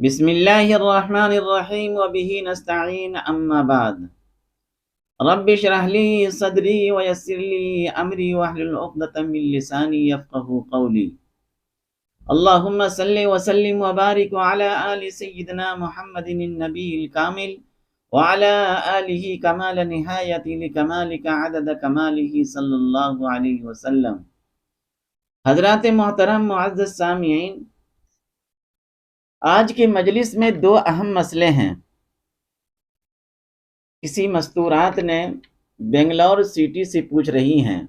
بسم اللہ الرحمن الرحیم وبہ نستعین اما بعد رب اشرح لی صدری ویسر لی امری واحلل عقدۃ من لسانی یفقهوا قولی اللہم صلی وسلم وبارک علی آل سیدنا محمد النبی الکامل وعلى آلہ کمال نہایت لکمالک عدد کمالہ صلی اللہ علیہ وسلم۔ حضرات محترم معزز سامعین، آج کی مجلس میں دو اہم مسئلے ہیں۔ کسی مستورات نے بنگلور سٹی سے پوچھ رہی ہیں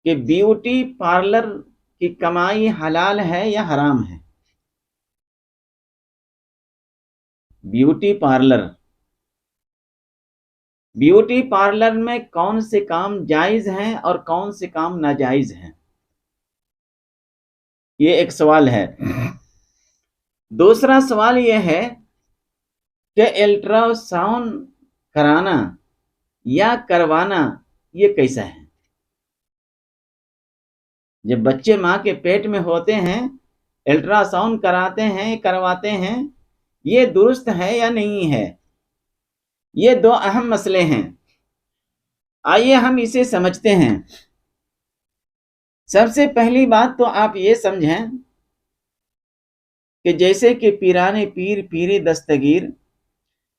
کہ بیوٹی پارلر کی کمائی حلال ہے یا حرام ہے؟ بیوٹی پارلر میں کون سے کام جائز ہیں اور کون سے کام ناجائز ہیں، یہ ایک سوال ہے۔ دوسرا سوال یہ ہے کہ الٹرا ساؤنڈ کرانا یا کروانا یہ کیسا ہے؟ جب بچے ماں کے پیٹ میں ہوتے ہیں الٹرا ساؤنڈ کرواتے ہیں، یہ درست ہے یا نہیں ہے؟ یہ دو اہم مسئلے ہیں، آئیے ہم اسے سمجھتے ہیں۔ سب سے پہلی بات تو آپ یہ سمجھیں کہ جیسے کہ پیران پیر دستگیر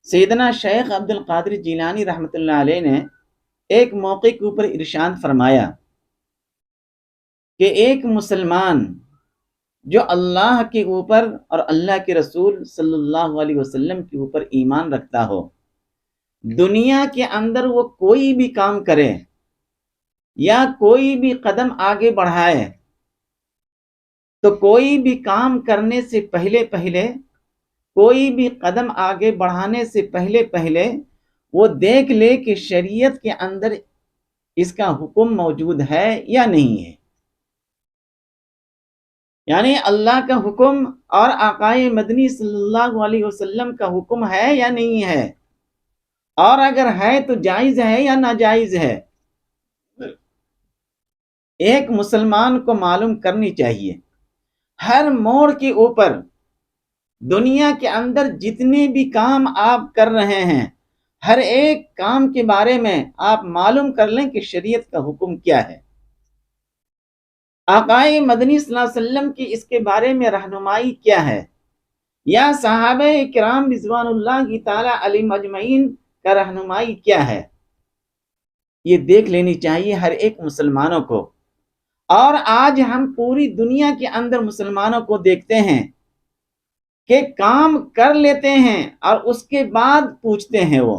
سیدنا شیخ عبد القادر جیلانی رحمۃ اللہ علیہ نے ایک موقع کے اوپر ارشاد فرمایا کہ ایک مسلمان جو اللہ کے اوپر اور اللہ کے رسول صلی اللہ علیہ وسلم کے اوپر ایمان رکھتا ہو، دنیا کے اندر وہ کوئی بھی کام کرے یا کوئی بھی قدم آگے بڑھائے تو کوئی بھی کام کرنے سے پہلے کوئی بھی قدم آگے بڑھانے سے پہلے وہ دیکھ لے کہ شریعت کے اندر اس کا حکم موجود ہے یا نہیں ہے، یعنی اللہ کا حکم اور آقائے مدنی صلی اللہ علیہ وسلم کا حکم ہے یا نہیں ہے، اور اگر ہے تو جائز ہے یا ناجائز ہے۔ ایک مسلمان کو معلوم کرنی چاہیے ہر موڑ کے اوپر دنیا کے اندر جتنے بھی کام آپ کر رہے ہیں، ہر ایک کام کے بارے میں آپ معلوم کر لیں کہ شریعت کا حکم کیا ہے، آقائے مدنی صلی اللہ علیہ وسلم کی اس کے بارے میں رہنمائی کیا ہے، یا صحابہ کرام رضوان اللہ تعالی علیہم اجمعین کا رہنمائی کیا ہے، یہ دیکھ لینی چاہیے ہر ایک مسلمانوں کو۔ اور آج ہم پوری دنیا کے اندر مسلمانوں کو دیکھتے ہیں کہ کام کر لیتے ہیں اور اس کے بعد پوچھتے ہیں وہ۔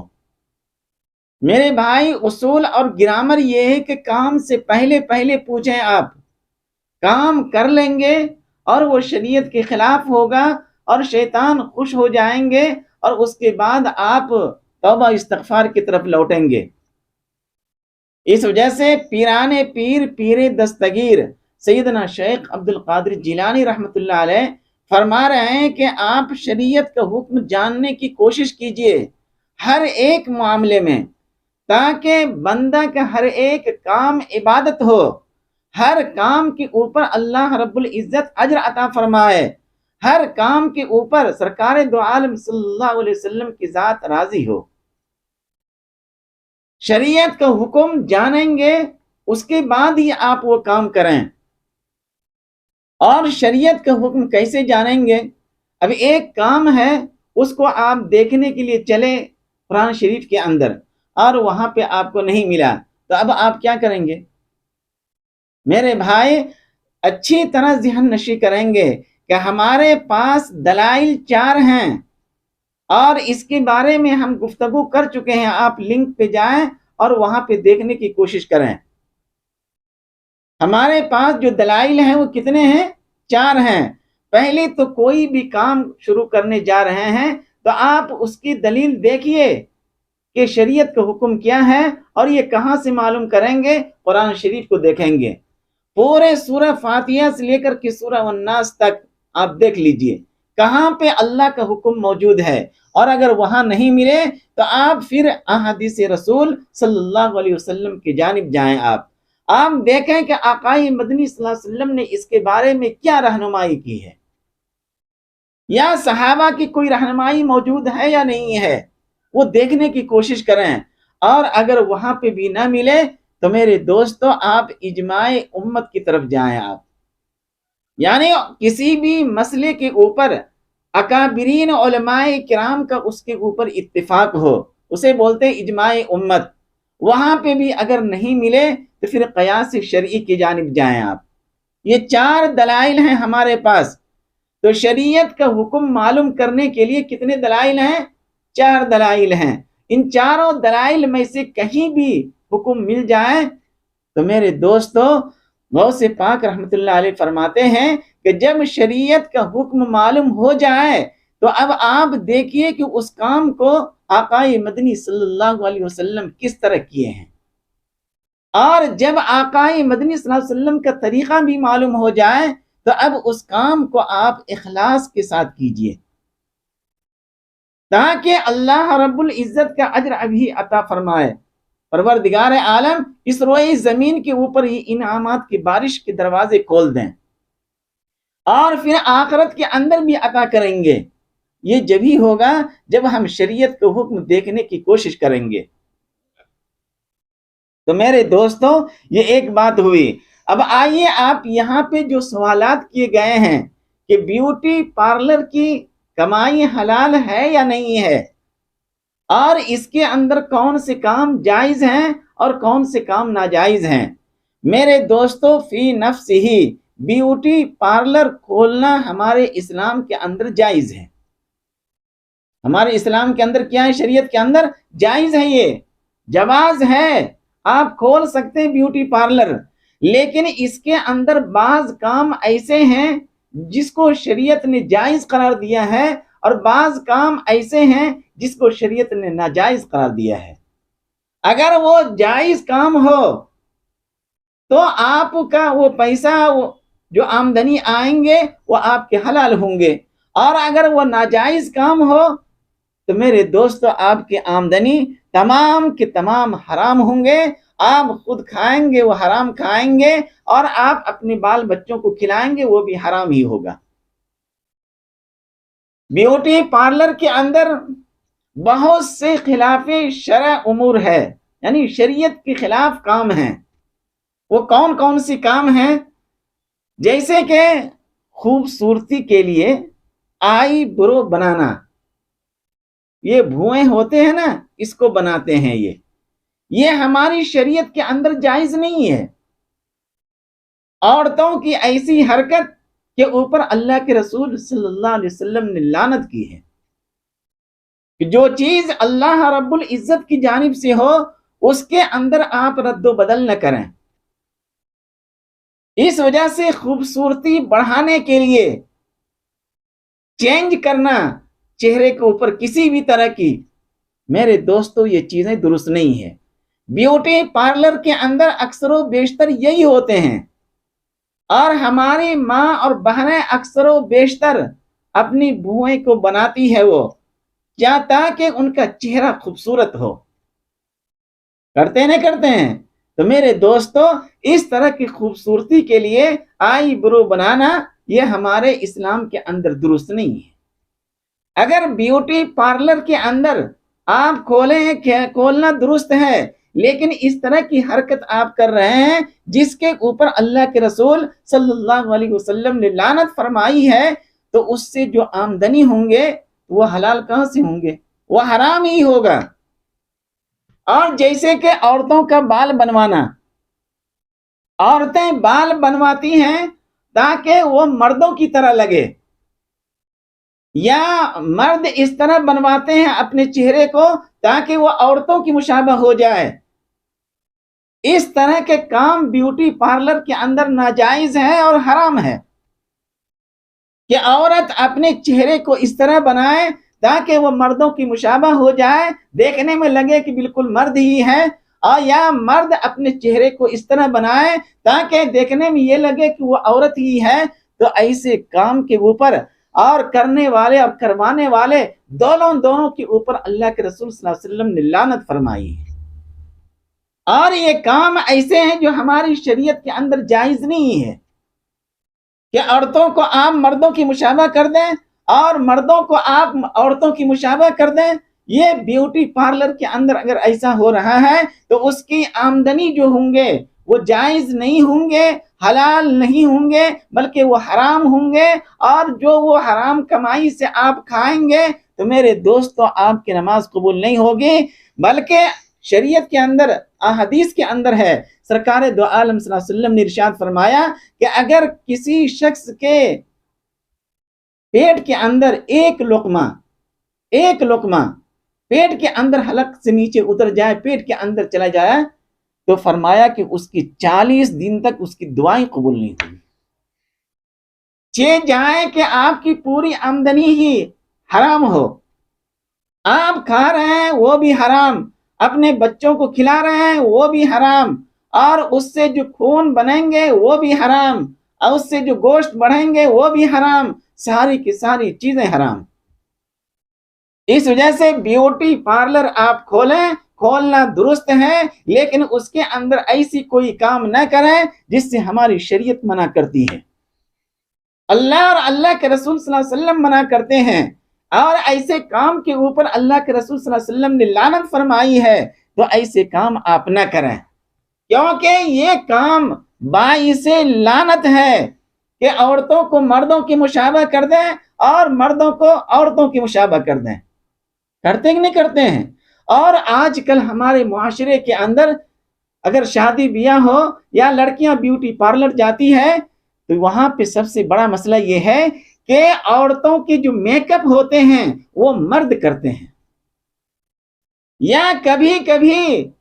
میرے بھائی، اصول اور گرامر یہ ہے کہ کام سے پہلے پوچھیں۔ آپ کام کر لیں گے اور وہ شریعت کے خلاف ہوگا اور شیطان خوش ہو جائیں گے، اور اس کے بعد آپ توبہ استغفار کی طرف لوٹیں گے۔ اس وجہ سے پیران پیر دستگیر سیدنا شیخ عبد القادر جیلانی رحمۃ اللہ علیہ فرما رہے ہیں کہ آپ شریعت کا حکم جاننے کی کوشش کیجئے ہر ایک معاملے میں، تاکہ بندہ کا ہر ایک کام عبادت ہو، ہر کام کے اوپر اللہ رب العزت اجر عطا فرمائے، ہر کام کے اوپر سرکار دو عالم صلی اللہ علیہ وسلم کی ذات راضی ہو۔ شریعت کا حکم جانیں گے، اس کے بعد ہی آپ وہ کام کریں۔ اور شریعت کا حکم کیسے جانیں گے؟ اب ایک کام ہے، اس کو آپ دیکھنے کے لیے چلے قرآن شریف کے اندر اور وہاں پہ آپ کو نہیں ملا، تو اب آپ کیا کریں گے؟ میرے بھائی، اچھی طرح ذہن نشی کریں گے کہ ہمارے پاس دلائل 4 ہیں اور اس کے بارے میں ہم گفتگو کر چکے ہیں۔ آپ لنک پہ جائیں اور وہاں پہ دیکھنے کی کوشش کریں۔ ہمارے پاس جو دلائل ہیں وہ کتنے ہیں؟ 4 ہیں۔ پہلے تو کوئی بھی کام شروع کرنے جا رہے ہیں تو آپ اس کی دلیل دیکھیے کہ شریعت کا حکم کیا ہے، اور یہ کہاں سے معلوم کریں گے؟ قرآن شریف کو دیکھیں گے۔ پورے سورہ فاتحہ سے لے کر کے سورہ الناس تک آپ دیکھ لیجئے کہاں پہ اللہ کا حکم موجود ہے، اور اگر وہاں نہیں ملے تو آپ پھر احادیث رسول صلی اللہ علیہ وسلم کی جانب جائیں۔ آپ دیکھیں کہ آقائے مدنی صلی اللہ علیہ وسلم نے اس کے بارے میں کیا رہنمائی کی ہے۔ یا صحابہ کی کوئی رہنمائی موجود ہے یا نہیں ہے، وہ دیکھنے کی کوشش کریں، اور اگر وہاں پہ بھی نہ ملے تو میرے دوستو آپ اجماع امت کی طرف جائیں آپ، یعنی کسی بھی مسئلے کے اوپر اکابرین علماء کرام کا اس کے اوپر اتفاق ہو، اسے بولتے ہیں اجماع امت، وہاں پہ بھی اگر نہیں ملے تو پھر قیاس شرعی کی جانب جائیں آپ۔ یہ 4 دلائل ہیں ہمارے پاس، تو شریعت کا حکم معلوم کرنے کے لیے کتنے دلائل ہیں؟ 4 دلائل ہیں۔ ان چاروں دلائل میں سے کہیں بھی حکم مل جائے تو میرے دوستو غوث پاک رحمۃ اللہ علیہ فرماتے ہیں کہ جب شریعت کا حکم معلوم ہو جائے تو اب آپ دیکھیے کہ اس کام کو آقا مدنی صلی اللہ علیہ وسلم کس طرح کیے ہیں، اور جب آقا مدنی صلی اللہ علیہ وسلم کا طریقہ بھی معلوم ہو جائے تو اب اس کام کو آپ اخلاص کے ساتھ کیجئے، تاکہ اللہ رب العزت کا اجر ابھی عطا فرمائے، پروردگار عالم اس روئے زمین کے اوپر ہی انعامات کی بارش کے دروازے کھول دیں، اور پھر آخرت کے اندر بھی عطا کریں گے۔ یہ جب ہی ہوگا جب ہم شریعت کو حکم دیکھنے کی کوشش کریں گے۔ تو میرے دوستو یہ ایک بات ہوئی۔ اب آئیے آپ یہاں پہ جو سوالات کیے گئے ہیں کہ بیوٹی پارلر کی کمائی حلال ہے یا نہیں ہے، اور اس کے اندر کون سے کام جائز ہیں اور کون سے کام ناجائز ہیں، میرے دوستو فی نفس ہی بیوٹی پارلر کھولنا ہمارے اسلام کے اندر جائز ہے۔ ہمارے اسلام کے اندر کیا ہے؟ شریعت کے اندر جائز ہے، یہ جواز ہے، آپ کھول سکتے ہیں بیوٹی پارلر، لیکن اس کے اندر بعض کام ایسے ہیں جس کو شریعت نے جائز قرار دیا ہے، اور بعض کام ایسے ہیں جس کو شریعت نے ناجائز قرار دیا ہے۔ اگر وہ جائز کام ہو تو آپ کا وہ پیسہ جو آمدنی آئیں گے وہ آپ کے حلال ہوں گے، اور اگر وہ ناجائز کام ہو تو میرے دوستو آپ کی آمدنی تمام کے تمام حرام ہوں گے، آپ خود کھائیں گے وہ حرام کھائیں گے، اور آپ اپنے بال بچوں کو کھلائیں گے وہ بھی حرام ہی ہوگا۔ بیوٹی پارلر کے اندر بہت سے خلاف شرع امور ہے، یعنی شریعت کے خلاف کام ہیں۔ وہ کون کون سی کام ہیں؟ جیسے کہ خوبصورتی کے لیے آئی برو بنانا، یہ بھوئیں ہوتے ہیں نا، اس کو بناتے ہیں، یہ ہماری شریعت کے اندر جائز نہیں ہے۔ عورتوں کی ایسی حرکت کے اوپر اللہ کے رسول صلی اللہ علیہ وسلم نے لعنت کی ہے کہ جو چیز اللہ رب العزت کی جانب سے ہو اس کے اندر آپ رد و بدل نہ کریں۔ اس وجہ سے خوبصورتی بڑھانے کے لیے چینج کرنا چہرے کے اوپر کسی بھی طرح کی، میرے دوستو یہ چیزیں درست نہیں ہیں۔ بیوٹی پارلر کے اندر اکثر و بیشتر یہی ہوتے ہیں، اور ہماری ماں اور بہنیں اکثر و بیشتر اپنی بہویں کو بناتی ہے وہ کیا؟ تاکہ ان کا چہرہ خوبصورت ہو، کرتے نہیں کرتے ہیں؟ تو میرے دوستو اس طرح کی خوبصورتی کے لیے آئی برو بنانا یہ ہمارے اسلام کے اندر درست نہیں ہے۔ اگر بیوٹی پارلر کے اندر آپ کھولنا درست ہے، لیکن اس طرح کی حرکت آپ کر رہے ہیں جس کے اوپر اللہ کے رسول صلی اللہ علیہ وسلم نے لعنت فرمائی ہے، تو اس سے جو آمدنی ہوں گے وہ حلال کہاں سے ہوں گے؟ وہ حرام ہی ہوگا۔ اور جیسے کہ عورتوں کا بال بنوانا، عورتیں بال بنواتی ہیں تاکہ وہ مردوں کی طرح لگے، یا مرد اس طرح بنواتے ہیں اپنے چہرے کو تاکہ وہ عورتوں کی مشابہ ہو جائے۔ اس طرح کے کام بیوٹی پارلر کے اندر ناجائز ہے اور حرام ہے کہ عورت اپنے چہرے کو اس طرح بنائے تاکہ وہ مردوں کی مشابہ ہو جائے، دیکھنے میں لگے کہ بالکل مرد ہی ہے، اور یا مرد اپنے چہرے کو اس طرح بنائے تاکہ دیکھنے میں یہ لگے کہ وہ عورت ہی ہے۔ تو ایسے کام کے اوپر اور کرنے والے اور کروانے والے دونوں کے اوپر اللہ کے رسول صلی اللہ علیہ وسلم نے لعنت فرمائی ہے۔ اور یہ کام ایسے ہیں جو ہماری شریعت کے اندر جائز نہیں ہے کہ عورتوں کو عام مردوں کی مشابہ کر دیں اور مردوں کو آپ عورتوں کی مشابہ کر دیں. یہ بیوٹی پارلر کے اندر اگر ایسا ہو رہا ہے تو اس کی آمدنی جو ہوں گے وہ جائز نہیں ہوں گے، حلال نہیں ہوں گے، بلکہ وہ حرام ہوں گے. اور جو وہ حرام کمائی سے آپ کھائیں گے تو میرے دوستو آپ کی نماز قبول نہیں ہوگی. بلکہ شریعت کے اندر، احادیث کے اندر ہے، سرکار دو عالم صلی اللہ علیہ وسلم نے ارشاد فرمایا کہ اگر کسی شخص کے پیٹ کے اندر ایک لقمہ پیٹ کے اندر حلق سے نیچے اتر جائے، پیٹ کے اندر چلا جائے، تو فرمایا کہ اس کی 40 دن تک اس کی دعائیں قبول نہیں ہوئی. جائے کہ آپ کی پوری آمدنی ہی حرام ہو، آپ کھا رہے ہیں وہ بھی حرام، اپنے بچوں کو کھلا رہے ہیں وہ بھی حرام، اور اس سے جو خون بنیں گے وہ بھی حرام، اور اس سے جو گوشت بڑھیں گے وہ بھی حرام، ساری کی ساری چیزیں حرام. اس وجہ سے بیوٹی پارلر آپ کھولنا درست ہے، لیکن اس کے اندر ایسی کوئی کام نہ کریں جس سے ہماری شریعت منع کرتی ہے، اللہ اور اللہ کے رسول صلی اللہ علیہ وسلم منع کرتے ہیں. اور ایسے کام کے اوپر اللہ کے رسول صلی اللہ علیہ وسلم نے لعنت فرمائی ہے، تو ایسے کام آپ نہ کریں، کیونکہ یہ کام باعث لعنت ہے کہ عورتوں کو مردوں کی مشابہ کر دیں اور مردوں کو عورتوں کی مشابہ کر دیں. کرتے کہ نہیں کرتے ہیں؟ اور آج کل ہمارے معاشرے کے اندر اگر شادی بیاہ ہو یا لڑکیاں بیوٹی پارلر جاتی ہے تو وہاں پہ سب سے بڑا مسئلہ یہ ہے کہ عورتوں کے جو میک اپ ہوتے ہیں وہ مرد کرتے ہیں، یا کبھی کبھی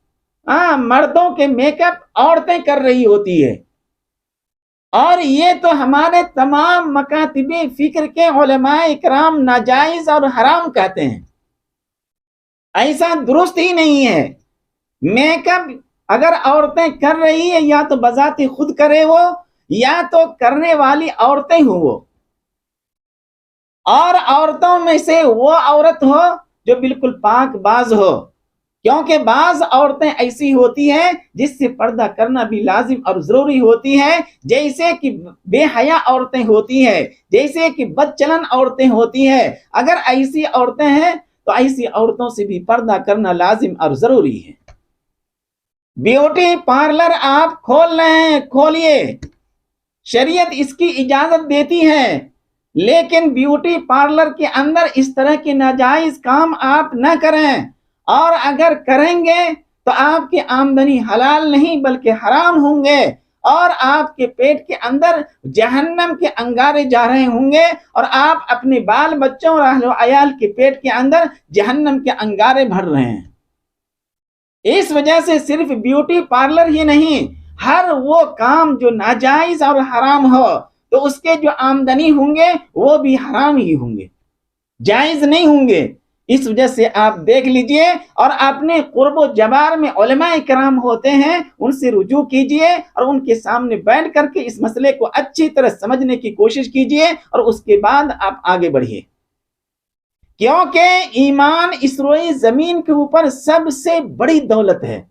مردوں کے میک اپ عورتیں کر رہی ہوتی ہے. اور یہ تو ہمارے تمام مکاتب فکر کے علماء اکرام ناجائز اور حرام کہتے ہیں. ایسا درست ہی نہیں ہے. میک اپ اگر عورتیں کر رہی ہے یا تو بذات خود کرے وہ، یا تو کرنے والی عورتیں ہوں وہ، اور عورتوں میں سے وہ عورت ہو جو بالکل پاک باز ہو، کیونکہ بعض عورتیں ایسی ہوتی ہیں جس سے پردہ کرنا بھی لازم اور ضروری ہوتی ہے، جیسے کہ بے حیا عورتیں ہوتی ہیں، جیسے کہ بد چلن عورتیں ہوتی ہیں. اگر ایسی عورتیں ہیں تو ایسی عورتوں سے بھی پردہ کرنا لازم اور ضروری ہے. بیوٹی پارلر آپ کھول رہے ہیں، کھولیے، شریعت اس کی اجازت دیتی ہے، لیکن بیوٹی پارلر کے اندر اس طرح کے ناجائز کام آپ نہ کریں. اور اگر کریں گے تو آپ کی آمدنی حلال نہیں بلکہ حرام ہوں گے، اور آپ کے پیٹ کے اندر جہنم کے انگارے جا رہے ہوں گے، اور آپ اپنے بال بچوں اور اہل و عیال کے پیٹ کے اندر جہنم کے انگارے بھر رہے ہیں. اس وجہ سے صرف بیوٹی پارلر ہی نہیں، ہر وہ کام جو ناجائز اور حرام ہو تو اس کے جو آمدنی ہوں گے وہ بھی حرام ہی ہوں گے، جائز نہیں ہوں گے. اس وجہ سے آپ دیکھ لیجئے، اور اپنے قرب و جبار میں علماء کرام ہوتے ہیں ان سے رجوع کیجئے، اور ان کے سامنے بیٹھ کر کے اس مسئلے کو اچھی طرح سمجھنے کی کوشش کیجئے، اور اس کے بعد آپ آگے بڑھیے. کیونکہ ایمان اس روئے زمین کے اوپر سب سے بڑی دولت ہے.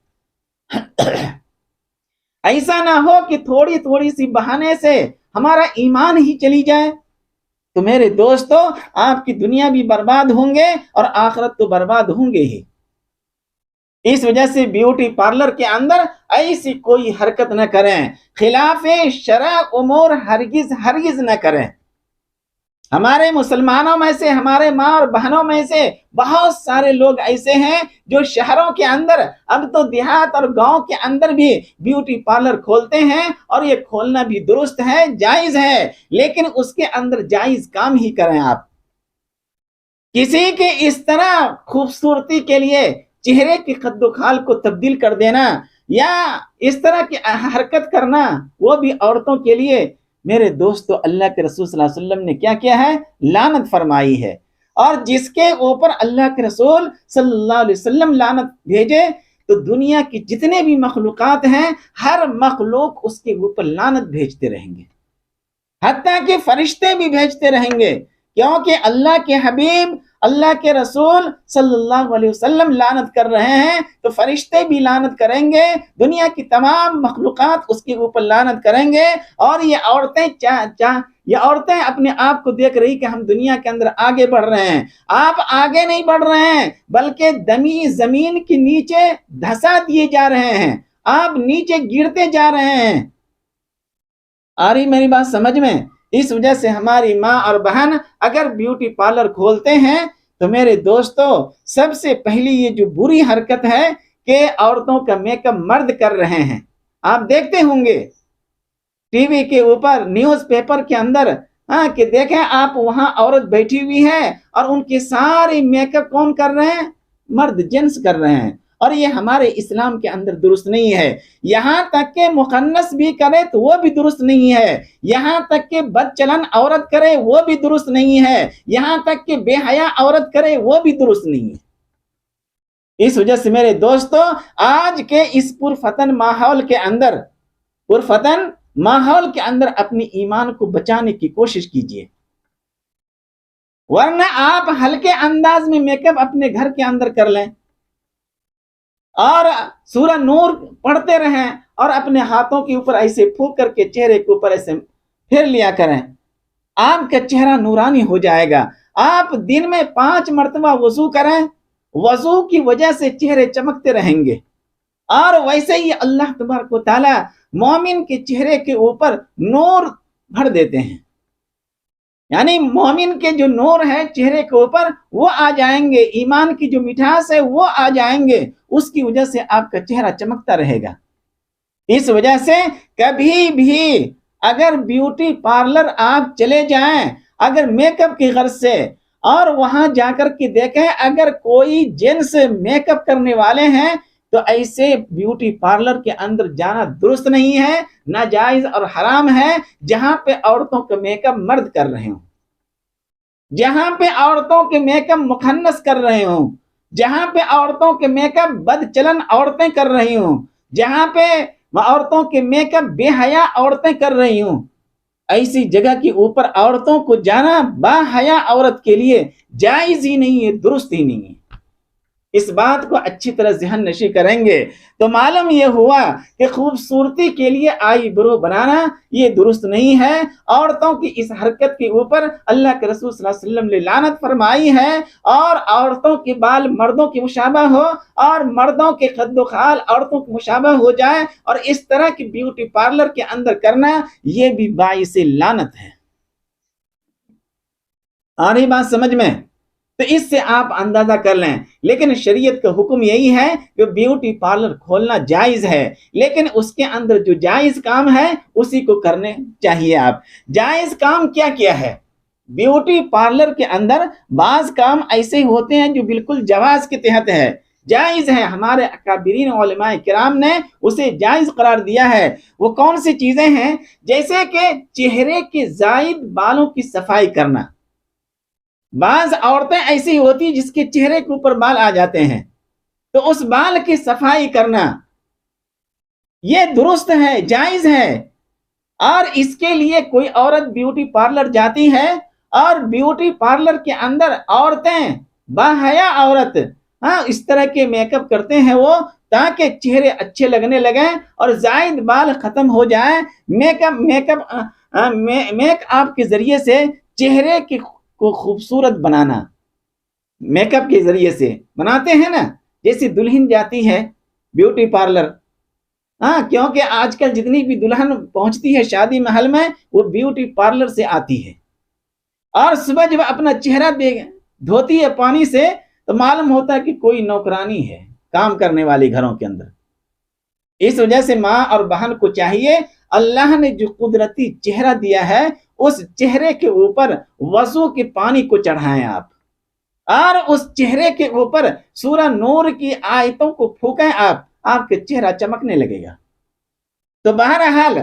ایسا نہ ہو کہ تھوڑی تھوڑی سی بہانے سے ہمارا ایمان ہی چلی جائے، تو میرے دوستو آپ کی دنیا بھی برباد ہوں گے اور آخرت تو برباد ہوں گے ہی. اس وجہ سے بیوٹی پارلر کے اندر ایسی کوئی حرکت نہ کریں، خلاف شرع امور ہرگز نہ کریں. ہمارے مسلمانوں میں سے، ہمارے ماں اور بہنوں میں سے بہت سارے لوگ ایسے ہیں جو شہروں کے اندر، اب تو دیہات اور گاؤں کے اندر بھی بیوٹی پارلر کھولتے ہیں، اور یہ کھولنا بھی درست ہے، جائز ہے، لیکن اس کے اندر جائز کام ہی کریں. آپ کسی کے اس طرح خوبصورتی کے لیے چہرے کی قد و خال کو تبدیل کر دینا یا اس طرح کی حرکت کرنا، وہ بھی عورتوں کے لیے، میرے دوستو اللہ کے رسول صلی اللہ علیہ وسلم نے کیا ہے؟ لعنت فرمائی ہے. اور جس کے اوپر اللہ کے رسول صلی اللہ علیہ وسلم لعنت بھیجے تو دنیا کی جتنے بھی مخلوقات ہیں ہر مخلوق اس کے اوپر لعنت بھیجتے رہیں گے، حتیٰ کہ فرشتے بھی بھیجتے رہیں گے، کیونکہ اللہ کے حبیب اللہ کے رسول صلی اللہ علیہ وسلم لعنت کر رہے ہیں تو فرشتے بھی لعنت کریں گے، دنیا کی تمام مخلوقات اس کے اوپر لعنت کریں گے۔ اور یہ عورتیں اپنے آپ کو دیکھ رہی کہ ہم دنیا کے اندر آگے بڑھ رہے ہیں۔ آپ آگے نہیں بڑھ رہے ہیں بلکہ دمی زمین کے نیچے دھسا دیے جا رہے ہیں، آپ نیچے گرتے جا رہے ہیں۔ آ رہی میری بات سمجھ میں؟ اس وجہ سے ہماری ماں اور بہن اگر بیوٹی پارلر کھولتے ہیں تو میرے دوستو، سب سے پہلی یہ جو بری حرکت ہے کہ عورتوں کا میک اپ مرد کر رہے ہیں۔ آپ دیکھتے ہوں گے ٹی وی کے اوپر، نیوز پیپر کے اندر، کہ دیکھیں آپ وہاں عورت بیٹھی ہوئی ہے اور ان کے سارے میک اپ کون کر رہے ہیں؟ مرد، جنس کر رہے ہیں۔ اور یہ ہمارے اسلام کے اندر درست نہیں ہے۔ یہاں تک کہ مخنث بھی کرے تو وہ بھی درست نہیں ہے، یہاں تک کہ بد چلن عورت کرے وہ بھی درست نہیں ہے، یہاں تک کہ بے حیا عورت کرے وہ بھی درست نہیں ہے۔ اس وجہ سے میرے دوستو، آج کے اس پرفتن ماحول کے اندر اپنی ایمان کو بچانے کی کوشش کیجیے، ورنہ آپ ہلکے انداز میں میک اپ اپنے گھر کے اندر کر لیں اور سورہ نور پڑھتے رہیں اور اپنے ہاتھوں کے اوپر ایسے پھونک کر کے چہرے کے اوپر ایسے پھر لیا کریں، آپ کا چہرہ نورانی ہو جائے گا۔ آپ دن میں 5 مرتبہ وضو کریں، وضو کی وجہ سے چہرے چمکتے رہیں گے۔ اور ویسے ہی اللہ تبارک و تعالی مومن کے چہرے کے اوپر نور بھر دیتے ہیں، یعنی مومن کے جو نور ہے چہرے کے اوپر وہ آ جائیں گے، ایمان کی جو مٹھاس ہے وہ آ جائیں گے، اس کی وجہ سے آپ کا چہرہ چمکتا رہے گا۔ اس وجہ سے کبھی بھی اگر بیوٹی پارلر آپ چلے جائیں، اگر میک اپ کی غرض سے، اور وہاں جا کر کے دیکھیں اگر کوئی جنس میک اپ کرنے والے ہیں تو ایسے بیوٹی پارلر کے اندر جانا درست نہیں ہے، ناجائز اور حرام ہے۔ جہاں پہ عورتوں کا میک اپ مرد کر رہے ہوں، جہاں پہ عورتوں کے میک اپ مخنث کر رہے ہوں، جہاں پہ عورتوں کے میک اپ بد چلن عورتیں کر رہی ہوں، جہاں پہ عورتوں کے میک اپ بے حیا عورتیں کر رہی ہوں، ایسی جگہ کے اوپر عورتوں کو جانا با حیا عورت کے لیے جائز ہی نہیں ہے، درست ہی نہیں ہے۔ اس بات کو اچھی طرح ذہن نشی کریں گے تو معلوم یہ ہوا کہ خوبصورتی کے لیے آئی برو بنانا یہ درست نہیں ہے۔ عورتوں کی اس حرکت کے اوپر اللہ کے رسول صلی اللہ علیہ وسلم نے لعنت فرمائی ہے، اور عورتوں کے بال مردوں کی مشابہ ہو اور مردوں کے قد و خال عورتوں کی مشابہ ہو جائے اور اس طرح کی بیوٹی پارلر کے اندر کرنا یہ بھی باعث لعنت ہے۔ آ رہی بات سمجھ میں؟ تو اس سے آپ اندازہ کر لیں۔ لیکن شریعت کا حکم یہی ہے کہ بیوٹی پارلر کھولنا جائز ہے، لیکن اس کے اندر جو جائز کام ہے اسی کو کرنے چاہیے۔ آپ جائز کام کیا کیا ہے؟ بیوٹی پارلر کے اندر بعض کام ایسے ہوتے ہیں جو بالکل جواز کے تحت ہے، جائز ہے، ہمارے اکابرین علماء کرام نے اسے جائز قرار دیا ہے۔ وہ کون سی چیزیں ہیں؟ جیسے کہ چہرے کے زائد بالوں کی صفائی کرنا۔ بعض عورتیں ایسی ہوتی جس کے چہرے کے اوپر بال آ جاتے ہیں تو اس بال کی صفائی کرنا یہ درست ہے، جائز ہے۔ اور اس کے لیے کوئی عورت بیوٹی پارلر جاتی ہے اور بیوٹی پارلر کے اندر عورتیں باحیا عورت اس طرح کے میک اپ کرتے ہیں وہ تاکہ چہرے اچھے لگنے لگیں اور زائد بال ختم ہو جائیں۔ میک اپ کے ذریعے سے چہرے کو خوبصورت بنانا، میک اپ کے ذریعے سے بناتے ہیں نا، جیسے دلہن جاتی ہے بیوٹی پارلر، کیونکہ آج کل جتنی بھی دلہن پہنچتی ہے شادی محل میں وہ بیوٹی پارلر سے آتی ہے، اور صبح جب اپنا چہرہ دھوتی ہے پانی سے تو معلوم ہوتا ہے کہ کوئی نوکرانی ہے کام کرنے والی گھروں کے اندر۔ اس وجہ سے ماں اور بہن کو چاہیے اللہ نے جو قدرتی چہرہ دیا ہے اس چہرے کے اوپر وضو کے پانی کو چڑھائیں آپ، اور اس چہرے کے اوپر سورہ نور کی آیتوں کو پھونکیں آپ کے چہرہ چمکنے لگے گا۔ تو بہرحال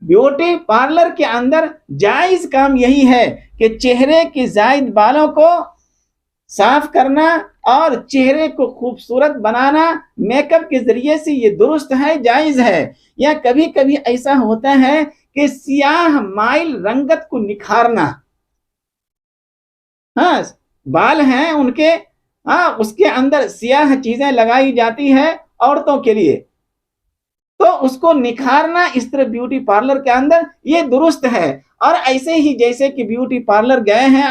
بیوٹی پارلر کے اندر جائز کام یہی ہے کہ چہرے کے زائد بالوں کو صاف کرنا اور چہرے کو خوبصورت بنانا میک اپ کے ذریعے سے یہ درست ہے، جائز ہے۔ یا کبھی کبھی ایسا ہوتا ہے کہ سیاہ مائل رنگت کو نکھارنا، بال ہیں ان کے، اس کے اندر سیاہ چیزیں لگائی جاتی ہے عورتوں کے لیے، تو اس کو نکھارنا اس طرح بیوٹی پارلر کے اندر یہ درست ہے۔ اور ایسے ہی جیسے کہ بیوٹی پارلر گئے ہیں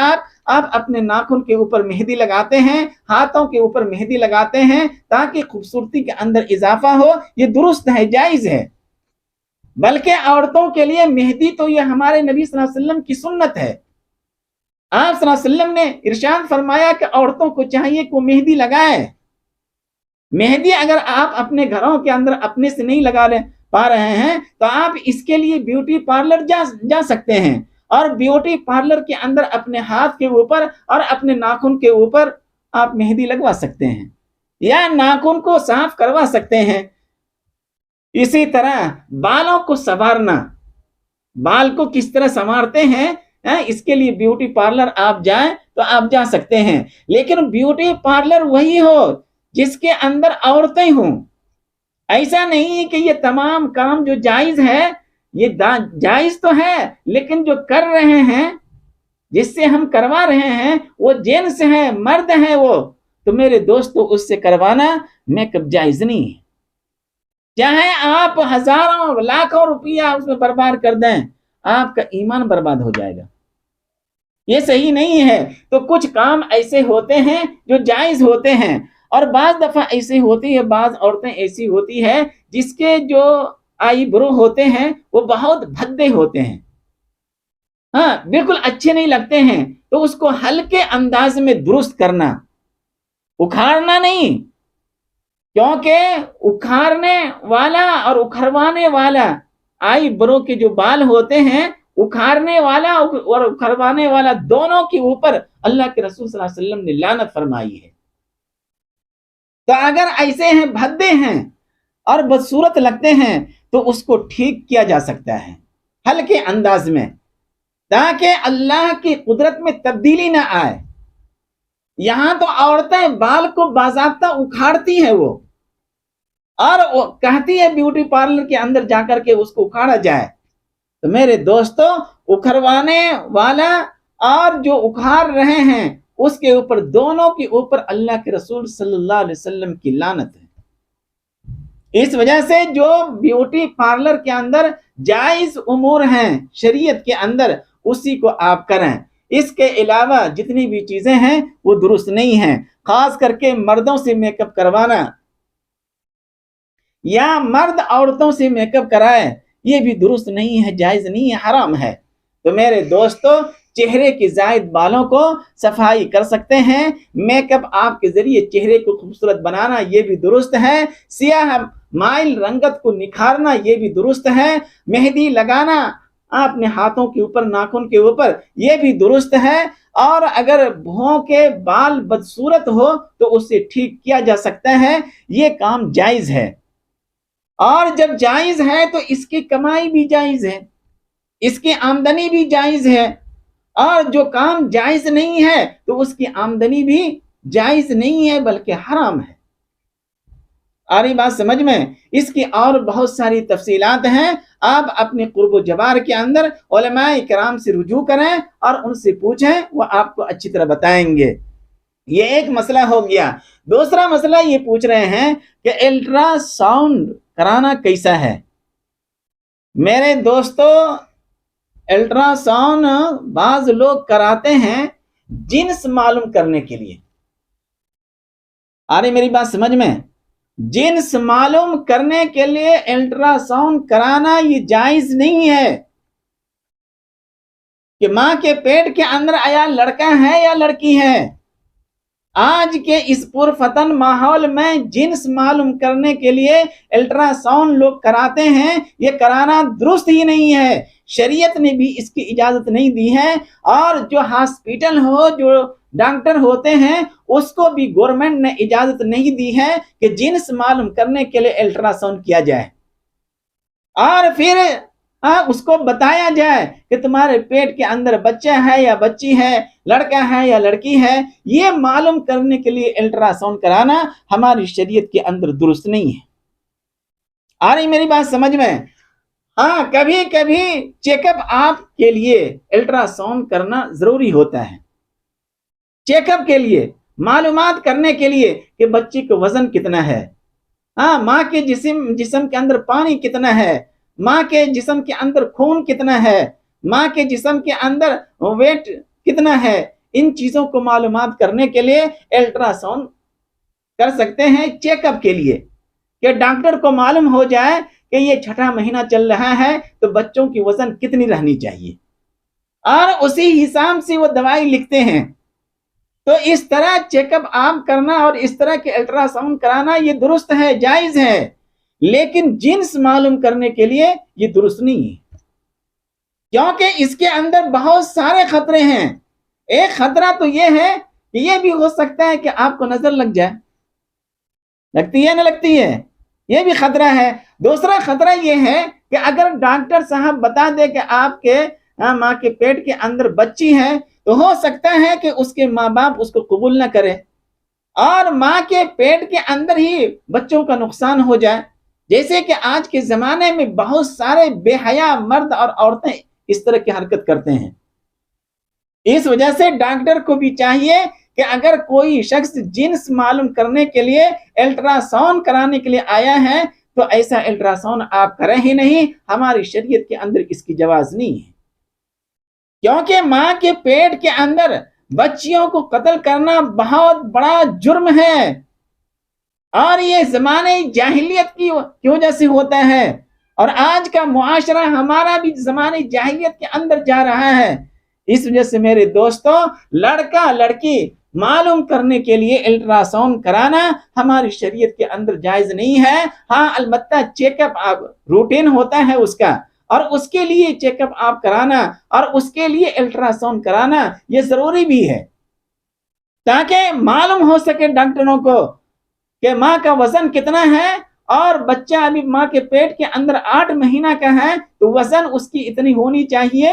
آپ اپنے ناخن کے اوپر مہندی لگاتے ہیں، ہاتھوں کے اوپر مہندی لگاتے ہیں تاکہ خوبصورتی کے اندر اضافہ ہو، یہ درست ہے، جائز ہے۔ بلکہ عورتوں کے لیے مہندی تو یہ ہمارے نبی صلی اللہ علیہ وسلم کی سنت ہے۔ آپ صلی اللہ علیہ وسلم نے ارشاد فرمایا کہ عورتوں کو چاہیے کہ وہ مہندی لگائیں۔ مہندی اگر آپ اپنے گھروں کے اندر اپنے سے نہیں لگا پا رہے ہیں تو آپ اس کے لیے بیوٹی پارلر جا سکتے ہیں، اور بیوٹی پارلر کے اندر اپنے ہاتھ کے اوپر اور اپنے ناخن کے اوپر آپ مہندی لگوا سکتے ہیں یا ناخن کو صاف کروا سکتے ہیں۔ اسی طرح بالوں کو سنوارنا، بال کو کس طرح سنوارتے ہیں، اس کے لیے بیوٹی پارلر آپ جائیں تو آپ جا سکتے ہیں، لیکن بیوٹی پارلر وہی ہو جس کے اندر عورتیں ہوں۔ ایسا نہیں کہ یہ تمام کام جو جائز ہے، یہ جائز تو ہے، لیکن جو کر رہے ہیں، جس سے ہم کروا رہے ہیں، وہ جنس ہے، مرد ہے وہ، تو میرے دوستو اس سے کروانا میک اپ جائز نہیں ہے۔ چاہے آپ ہزاروں لاکھوں روپیہ اس میں برباد کر دیں، آپ کا ایمان برباد ہو جائے گا، یہ صحیح نہیں ہے۔ تو کچھ کام ایسے ہوتے ہیں جو جائز ہوتے ہیں، اور بعض دفعہ ایسی ہوتی ہے، بعض عورتیں ایسی ہوتی ہے جس کے جو آئی برو ہوتے ہیں وہ بہت بھدے ہوتے ہیں، بالکل اچھے نہیں لگتے ہیں، تو اس کو ہلکے انداز میں درست کرنا، اکھاڑنا نہیں، کیونکہ اکھاڑنے والا اور اکھڑوانے والا آئی برو کے جو بال ہوتے ہیں، اکھاڑنے والا اور اکھڑوانے والا دونوں کے اوپر اللہ کے رسول صلی اللہ علیہ وسلم نے لعنت فرمائی ہے۔ تو اگر ایسے ہیں، بھدے ہیں اور بدصورت لگتے ہیں، تو اس کو ٹھیک کیا جا سکتا ہے ہلکے انداز میں، تاکہ اللہ کی قدرت میں تبدیلی نہ آئے۔ یہاں تو عورتیں بال کو باضابطہ اکھاڑتی ہیں وہ، اور وہ کہتی ہے بیوٹی پارلر کے اندر جا کر کے اس کو اکھاڑا جائے۔ تو میرے دوستو، اکھڑوانے والا اور جو اکھاڑ رہے ہیں، اس کے اوپر، دونوں کے اوپر اللہ کے رسول صلی اللہ علیہ وسلم کی لعنت ہے۔ اس وجہ سے جو بیوٹی پارلر کے اندر جائز امور ہیں شریعت کے اندر، اسی کو آپ کریں۔ اس کے علاوہ جتنی بھی چیزیں ہیں وہ درست نہیں ہیں۔ خاص کر کے مردوں سے میک اپ کروانا یا مرد عورتوں سے میک اپ کرائے، یہ بھی درست نہیں ہے، جائز نہیں ہے، حرام ہے۔ تو میرے دوستو، چہرے کے زائد بالوں کو صفائی کر سکتے ہیں، میک اپ آپ کے ذریعے چہرے کو خوبصورت بنانا یہ بھی درست ہے، سیاہ مائل رنگت کو نکھارنا یہ بھی درست ہے، مہندی لگانا اپنے ہاتھوں کے اوپر، ناخن کے اوپر، یہ بھی درست ہے، اور اگر بھوں کے بال بدصورت ہو تو اسے ٹھیک کیا جا سکتا ہے، یہ کام جائز ہے۔ اور جب جائز ہے تو اس کی کمائی بھی جائز ہے، اس کی آمدنی بھی جائز ہے، اور جو کام جائز نہیں ہے تو اس کی آمدنی بھی جائز نہیں ہے بلکہ حرام ہے۔ آ رہی بات سمجھ میں؟ اس کی اور بہت ساری تفصیلات ہیں، آپ اپنے قرب و جوار کے اندر علماء کرام سے رجوع کریں اور ان سے پوچھیں، وہ آپ کو اچھی طرح بتائیں گے۔ یہ ایک مسئلہ ہو گیا۔ دوسرا مسئلہ یہ پوچھ رہے ہیں کہ الٹرا ساؤنڈ کرانا کیسا ہے؟ میرے دوستو، الٹرا ساؤنڈ بعض لوگ کراتے ہیں جنس معلوم کرنے کے لیے۔ آ رہی میری بات سمجھ میں؟ جنس معلوم کرنے کے لیے الٹرا ساؤنڈ کرانا یہ جائز نہیں ہے کہ ماں کے پیٹ کے اندر آیا لڑکا ہے یا لڑکی ہے۔ آج کے اس پرفتن ماحول میں جنس معلوم کرنے کے لیے الٹرا ساؤنڈ لوگ کراتے ہیں، یہ کرانا درست ہی نہیں ہے، شریعت نے بھی اس کی اجازت نہیں دی ہے، اور جو ہاسپٹل ہو، جو ڈاکٹر ہوتے ہیں، اس کو بھی گورنمنٹ نے اجازت نہیں دی ہے کہ جنس معلوم کرنے کے لیے الٹرا ساؤنڈ کیا جائے، اور پھر اس کو بتایا جائے کہ تمہارے پیٹ کے اندر بچہ ہے یا بچی ہے، لڑکا ہے یا لڑکی ہے۔ یہ معلوم کرنے کے لیے الٹرا ساؤنڈ کرانا ہماری شریعت کے اندر درست نہیں ہے۔ آ رہی میری بات سمجھ میں؟ کبھی کبھی چیک اپ آپ کے لیے الٹرا ساؤنڈ کرنا ضروری ہوتا ہے۔ چیک اپ کے لیے، معلومات کرنے کے لیے کہ بچے کا وزن کتنا ہے، ہاں ماں کے جسم کے اندر پانی کتنا ہے، ماں کے جسم کے اندر خون کتنا ہے، ماں کے جسم کے اندر ویٹ کتنا ہے، ان چیزوں کو معلومات کرنے کے لیے الٹرا ساؤنڈ کر سکتے ہیں چیک اپ کے لیے، کہ ڈاکٹر کو معلوم ہو جائے کہ یہ 6واں مہینہ چل رہا ہے تو بچوں کی وزن کتنی رہنی چاہیے، اور اسی حساب سے وہ دوائی لکھتے ہیں۔ تو اس طرح چیک اپ آپ کرنا اور اس طرح کے الٹرا ساؤنڈ کرانا یہ درست ہے، جائز ہے، لیکن جنس معلوم کرنے کے لیے یہ درست نہیں ہے، کیونکہ اس کے اندر بہت سارے خطرے ہیں۔ ایک خطرہ تو یہ ہے کہ یہ بھی ہو سکتا ہے کہ آپ کو نظر لگ جائے، لگتی ہے نہ لگتی ہے، یہ بھی خطرہ ہے۔ دوسرا خطرہ یہ ہے کہ اگر ڈاکٹر صاحب بتا دے کہ آپ کے ماں کے پیٹ کے اندر بچی ہے، تو ہو سکتا ہے کہ اس کے ماں باپ اس کو قبول نہ کرے، اور ماں کے پیٹ کے اندر ہی بچوں کا نقصان ہو جائے، جیسے کہ آج کے زمانے میں بہت سارے بے حیا مرد اور عورتیں اس طرح کی حرکت کرتے ہیں۔ اس وجہ سے ڈاکٹر کو بھی چاہیے کہ اگر کوئی شخص جنس معلوم کرنے کے لیے الٹرا ساؤنڈ کرانے کے لیے آیا ہے تو ایسا الٹرا ساؤنڈ آپ کریں ہی نہیں، ہماری شریعت کے اندر اس کی جواز نہیں ہے، کیونکہ ماں کے پیٹ کے اندر بچیوں کو قتل کرنا بہت بڑا جرم ہے، اور یہ زمانے جاہلیت کی وجہ سے ہوتا ہے، اور آج کا معاشرہ ہمارا بھی زمانے جاہلیت کے اندر جا رہا ہے۔ اس وجہ سے میرے دوستوں، لڑکا لڑکی معلوم کرنے کے لیے الٹرا ساؤنڈ کرانا ہماری شریعت کے اندر جائز نہیں ہے۔ ہاں البتہ چیک اپ آپ روٹین ہوتا ہے اس کا، اور اس کے لیے چیک اپ آپ کرانا اور اس کے لیے الٹرا ساؤنڈ کرانا یہ ضروری بھی ہے، تاکہ معلوم ہو سکے ڈاکٹروں کو کہ ماں کا وزن کتنا ہے، اور بچہ ابھی ماں کے پیٹ کے اندر 8 مہینہ کا ہے تو وزن اس کی اتنی ہونی چاہیے،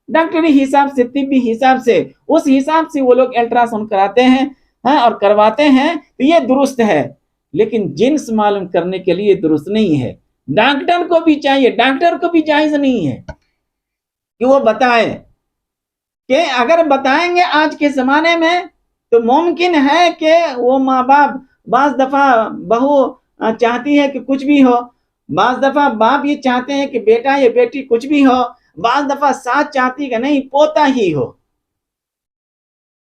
ڈاکٹری حساب سے، طبی حساب سے، اس حساب سے وہ لوگ الٹرا ساؤنڈ کراتے ہیں اور کرواتے ہیں، تو یہ درست ہے، لیکن جنس معلوم کرنے کے لیے درست نہیں ہے۔ ڈاکٹر کو بھی چاہیے، ڈاکٹر کو بھی جائز نہیں ہے کہ وہ بتائے، کہ اگر بتائیں گے آج کے زمانے میں تو ممکن ہے کہ وہ ماں باپ، بعض دفعہ بہو چاہتی ہے کہ کچھ بھی ہو، بعض دفعہ باپ یہ چاہتے ہیں کہ بیٹا یا بیٹی کچھ بھی ہو، بعض دفعہ ساس چاہتی کہ نہیں پوتا ہی ہو،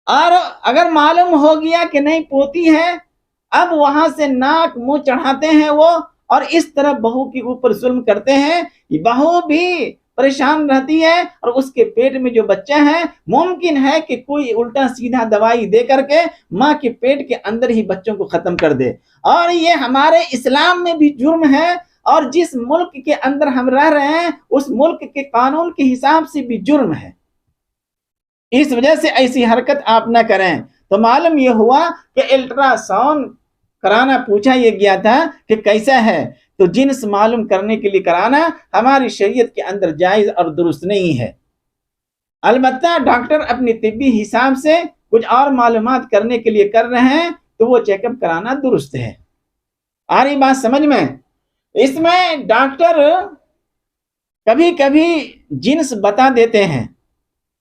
اور اگر معلوم ہو گیا کہ نہیں پوتی ہے، اب وہاں سے ناک منہ چڑھاتے ہیں وہ، اور اس طرح بہو کے اوپر ظلم کرتے ہیں، بہو بھی پریشان رہتی ہے، اور اس کے پیٹ میں جو بچہ ہے ممکن ہے کہ کوئی الٹا سیدھا دوائی دے کر کے ماں کے پیٹ کے اندر ہی بچوں کو ختم کر دے، اور یہ ہمارے اسلام میں بھی جرم ہے، اور جس ملک کے اندر ہم رہ رہے ہیں اس ملک کے قانون کے حساب سے بھی جرم ہے۔ اس وجہ سے ایسی حرکت آپ نہ کریں۔ تو معلوم یہ ہوا کہ الٹرا ساؤنڈ کرانا پوچھا یہ گیا تھا کہ کیسا ہے، تو جنس معلوم کرنے کے لیے کرانا ہماری شریعت کے اندر جائز اور درست نہیں ہے۔ البتہ ڈاکٹر اپنی طبی حساب سے کچھ اور معلومات کرنے کے لیے کر رہے ہیں تو وہ چیک اپ کرانا درست ہے۔ آ رہی بات سمجھ میں؟ اس میں ڈاکٹر کبھی کبھی جنس بتا دیتے ہیں،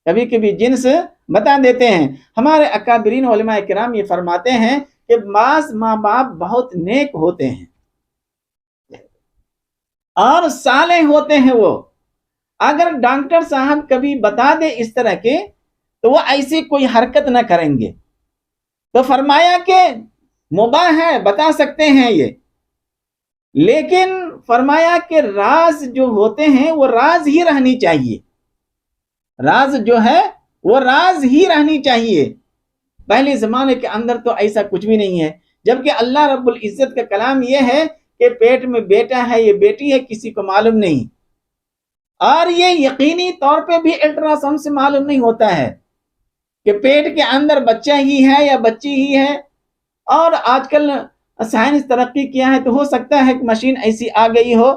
کبھی کبھی جنس بتا دیتے ہیں۔ ہمارے اکابرین علماء کرام یہ فرماتے ہیں کہ بعض ماں باپ بہت نیک ہوتے ہیں اور صالح ہوتے ہیں، وہ اگر ڈاکٹر صاحب کبھی بتا دے اس طرح کے تو وہ ایسی کوئی حرکت نہ کریں گے، تو فرمایا کہ مباح ہے، بتا سکتے ہیں یہ، لیکن فرمایا کہ راز جو ہوتے ہیں وہ راز ہی رہنی چاہیے، راز جو ہے وہ راز ہی رہنی چاہیے۔ پہلے زمانے کے اندر تو ایسا کچھ بھی نہیں ہے، جبکہ اللہ رب العزت کا کلام یہ ہے کہ پیٹ میں بیٹا ہے یا بیٹی ہے کسی کو معلوم نہیں، اور یہ یقینی طور پہ بھی الٹرا ساؤنڈ سے معلوم نہیں ہوتا ہے کہ پیٹ کے اندر بچہ ہی ہے یا بچی ہی ہے، اور آج کل سائنس ترقی کیا ہے تو ہو سکتا ہے کہ مشین ایسی آ گئی ہو۔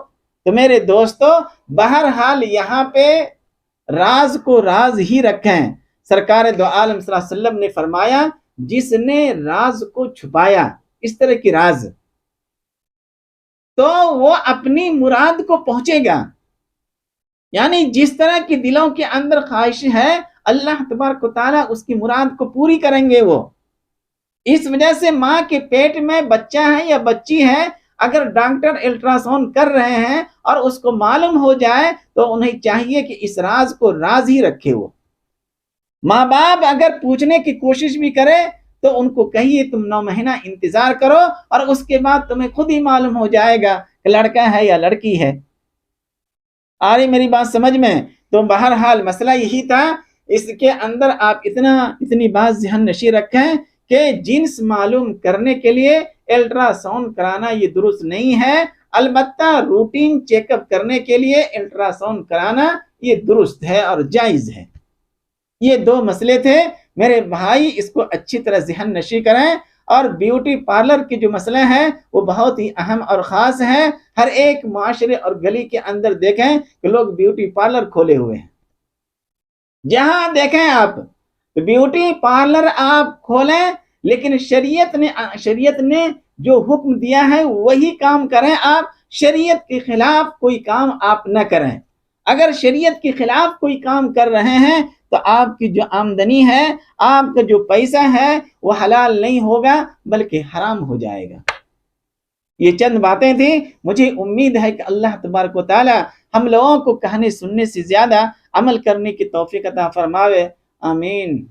تو میرے دوستو، بہرحال یہاں پہ راز کو راز ہی رکھیں۔ سرکار دو عالم صلی اللہ علیہ وسلم نے فرمایا، جس نے راز کو چھپایا، اس طرح کی راز، تو وہ اپنی مراد کو پہنچے گا، یعنی جس طرح کی دلوں کے اندر خواہش ہے اللہ تبارک و تعالیٰ اس کی مراد کو پوری کریں گے وہ۔ اس وجہ سے ماں کے پیٹ میں بچہ ہے یا بچی ہے، اگر ڈاکٹر الٹرا ساؤنڈ کر رہے ہیں اور اس کو معلوم ہو جائے تو انہیں چاہیے کہ اس راز کو راز ہی رکھے وہ۔ ماں باپ اگر پوچھنے کی کوشش بھی کرے تو ان کو کہیے تم 9 مہینہ انتظار کرو اور اس کے بعد تمہیں خود ہی معلوم ہو جائے گا کہ لڑکا ہے یا لڑکی ہے۔ آ رہی میری بات سمجھ میں؟ تو بہرحال مسئلہ یہی تھا، اس کے اندر آپ اتنی بات ذہن نشی رکھیں کہ جنس معلوم کرنے کے لیے الٹرا ساؤنڈ کرانا یہ درست نہیں ہے، البتہ روٹین چیک اپ کرنے کے لیے الٹرا ساؤنڈ کرانا یہ درست ہے اور جائز ہے۔ یہ 2 مسئلے تھے میرے بھائی، اس کو اچھی طرح ذہن نشی کریں۔ اور بیوٹی پارلر کے جو مسئلے ہیں وہ بہت ہی اہم اور خاص ہیں۔ ہر ایک معاشرے اور گلی کے اندر دیکھیں کہ لوگ بیوٹی پارلر کھولے ہوئے ہیں، جہاں دیکھیں آپ بیوٹی پارلر آپ کھولیں، لیکن شریعت نے جو حکم دیا ہے وہی کام کریں آپ، شریعت کے خلاف کوئی کام آپ نہ کریں۔ اگر شریعت کے خلاف کوئی کام کر رہے ہیں تو آپ کی جو آمدنی ہے، آپ کا جو پیسہ ہے وہ حلال نہیں ہوگا بلکہ حرام ہو جائے گا۔ یہ چند باتیں تھیں، مجھے امید ہے کہ اللہ تبارک و تعالی ہم لوگوں کو کہنے سننے سے زیادہ عمل کرنے کی توفیق عطا فرماوے، آمین۔